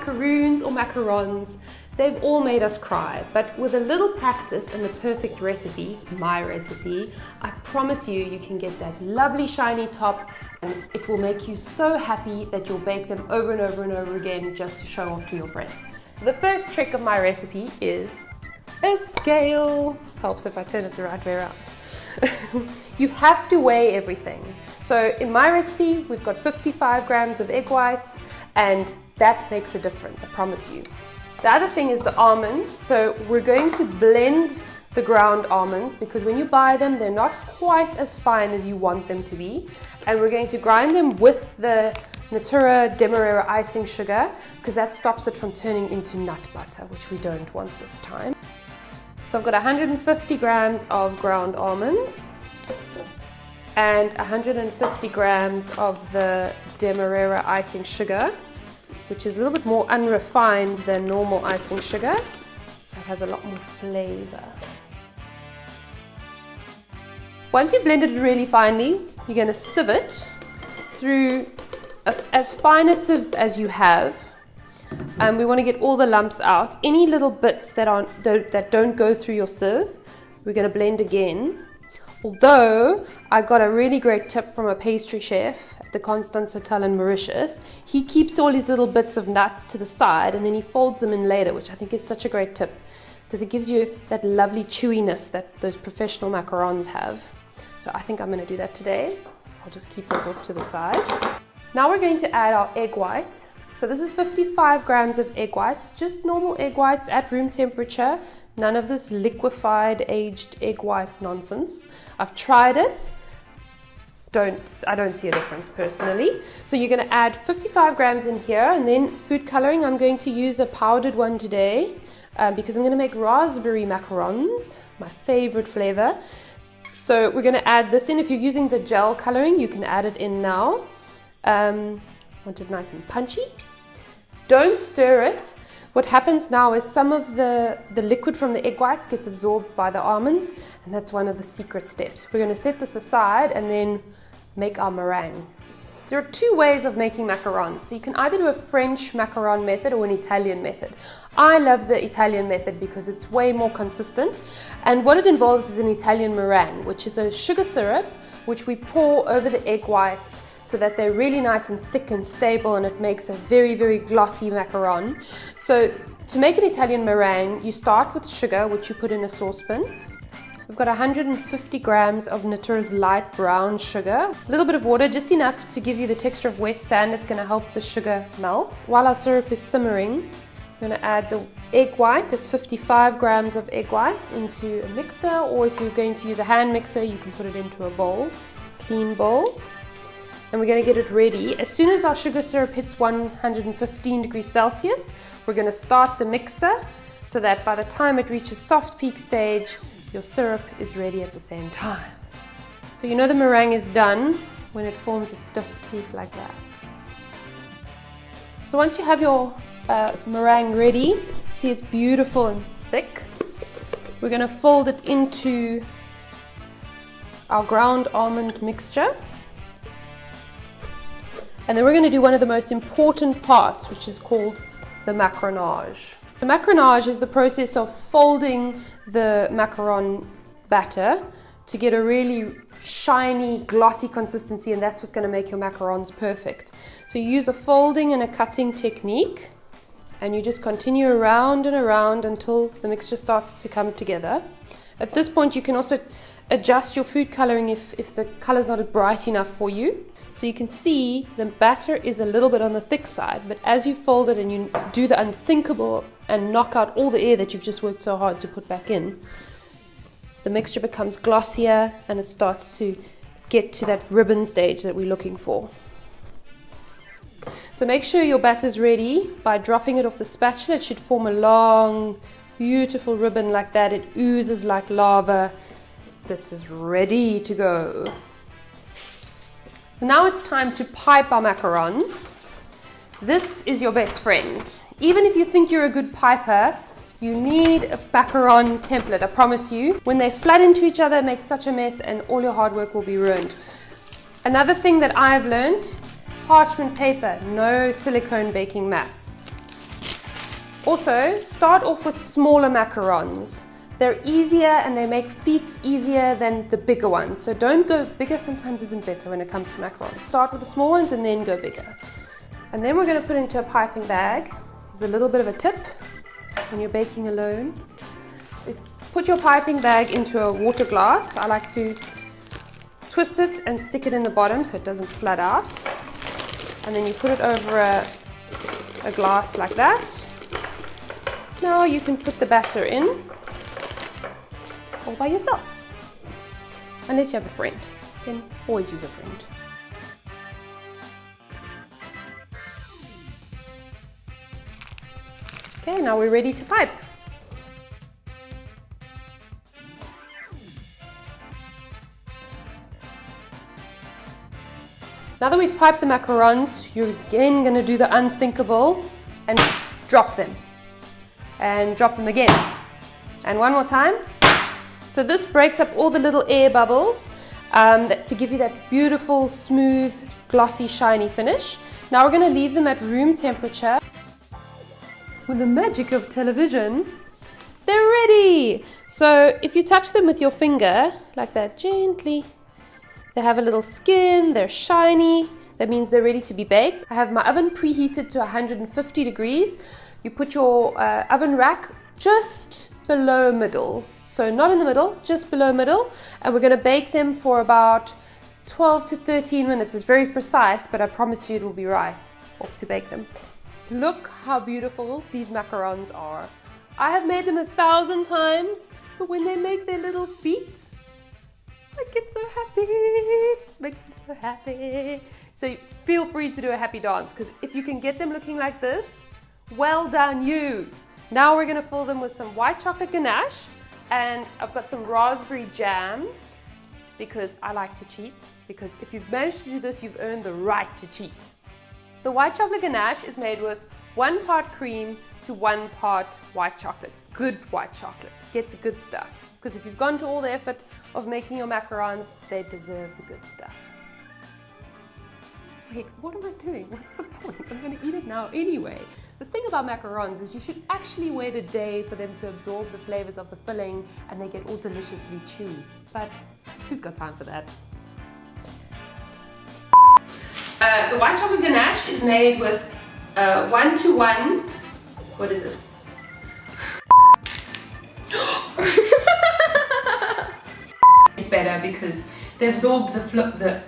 macaroons or macarons, they've all made us cry, but with a little practice and the perfect recipe, my recipe, I promise you, you can get that lovely shiny top, and it will make you so happy that you'll bake them over and over and over again just to show off to your friends. So the first trick of my recipe is a scale. Helps if I turn it the right way around. You have to weigh everything. So in my recipe, we've got 55 grams of egg whites, and that makes a difference, I promise you. The other thing is the almonds. So we're going to blend the ground almonds because when you buy them, they're not quite as fine as you want them to be. And we're going to grind them with the Natura Demerara icing sugar because that stops it from turning into nut butter, which we don't want this time. So I've got 150 grams of ground almonds and 150 grams of the Demerara icing sugar, which is a little bit more unrefined than normal icing sugar, so it has a lot more flavor. Once you've blended it really finely, you're going to sieve it through as fine a sieve as you have. We want to get all the lumps out. Any little bits that don't go through your sieve, we're going to blend again. Although I got a really great tip from a pastry chef at the Constance Hotel in Mauritius. He keeps all his little bits of nuts to the side and then he folds them in later, which I think is such a great tip because it gives you that lovely chewiness that those professional macarons have. So I think I'm going to do that today. I'll just keep those off to the side. Now we're going to add our egg whites. So this is 55 grams of egg whites, just normal egg whites at room temperature. None of this liquefied aged egg white nonsense. I've tried it. I don't see a difference personally. So you're going to add 55 grams in here, and then food coloring. I'm going to use a powdered one today because I'm going to make raspberry macarons, my favorite flavor. So we're going to add this in. If you're using the gel coloring, you can add it in now. Want it nice and punchy. Don't stir it. What happens now is some of the liquid from the egg whites gets absorbed by the almonds, and that's one of the secret steps. We're going to set this aside and then make our meringue. There are two ways of making macarons. So you can either do a French macaron method or an Italian method. I love the Italian method because it's way more consistent, and what it involves is an Italian meringue, which is a sugar syrup which we pour over the egg whites so that they're really nice and thick and stable, and it makes a very, very glossy macaron. So to make an Italian meringue, you start with sugar, which you put in a saucepan. We've got 150 grams of Natura's light brown sugar, a little bit of water, just enough to give you the texture of wet sand. It's going to help the sugar melt. While our syrup is simmering, we're going to add the egg white. That's 55 grams of egg white into a mixer, or if you're going to use a hand mixer, you can put it into a bowl, clean bowl. And we're going to get it ready. As soon as our sugar syrup hits 115 degrees Celsius, we're going to start the mixer so that by the time it reaches soft peak stage, your syrup is ready at the same time. So you know the meringue is done when it forms a stiff peak like that. So once you have your meringue ready, see it's beautiful and thick, we're going to fold it into our ground almond mixture. And then we're going to do one of the most important parts, which is called the macaronage. The macaronage is the process of folding the macaron batter to get a really shiny, glossy consistency, and that's what's going to make your macarons perfect. So you use a folding and a cutting technique, and you just continue around and around until the mixture starts to come together. At this point, you can also adjust your food coloring if the color's not bright enough for you. So you can see the batter is a little bit on the thick side, but as you fold it and you do the unthinkable and knock out all the air that you've just worked so hard to put back in, the mixture becomes glossier and it starts to get to that ribbon stage that we're looking for. So make sure your batter's ready by dropping it off the spatula. It should form a long, beautiful ribbon like that. It oozes like lava. This is ready to go. Now it's time to pipe our macarons. This is your best friend. Even if you think you're a good piper, you need a macaron template, I promise you. When they flood into each other, it makes such a mess and all your hard work will be ruined. Another thing that I've learned, parchment paper, no silicone baking mats. Also, start off with smaller macarons. They're easier and they make feet easier than the bigger ones. So don't go bigger, sometimes isn't better when it comes to macarons. Start with the small ones and then go bigger. And then we're going to put it into a piping bag. There's a little bit of a tip when you're baking alone. Is put your piping bag into a water glass. I like to twist it and stick it in the bottom so it doesn't flood out. And then you put it over a glass like that. Now you can put the batter in all by yourself. Unless you have a friend, then always use a friend. Okay, now we're ready to pipe. Now that we've piped the macarons, you're again going to do the unthinkable and drop them. And drop them again. And one more time. So this breaks up all the little air bubbles to give you that beautiful, smooth, glossy, shiny finish. Now we're going to leave them at room temperature. With the magic of television, they're ready! So if you touch them with your finger, like that, gently, they have a little skin, they're shiny. That means they're ready to be baked. I have my oven preheated to 150 degrees. You put your oven rack just below middle. So not in the middle, just below middle. And we're going to bake them for about 12 to 13 minutes. It's very precise, but I promise you it will be right. Off to bake them. Look how beautiful these macarons are. I have made them 1,000 times, but when they make their little feet, I get so happy. It makes me so happy. So feel free to do a happy dance, because if you can get them looking like this, well done you. Now we're going to fill them with some white chocolate ganache. And I've got some raspberry jam because I like to cheat. Because if you've managed to do this, you've earned the right to cheat. The white chocolate ganache is made with 1 part cream to 1 part white chocolate. Good white chocolate. Get the good stuff. Because if you've gone to all the effort of making your macarons, they deserve the good stuff. Wait, what am I doing? What's the point? I'm going to eat it now anyway. The thing about macarons is you should actually wait a day for them to absorb the flavors of the filling and they get all deliciously chewy. But who's got time for that? The white chocolate ganache is made with 1-to-1, what is it? Better because they absorb the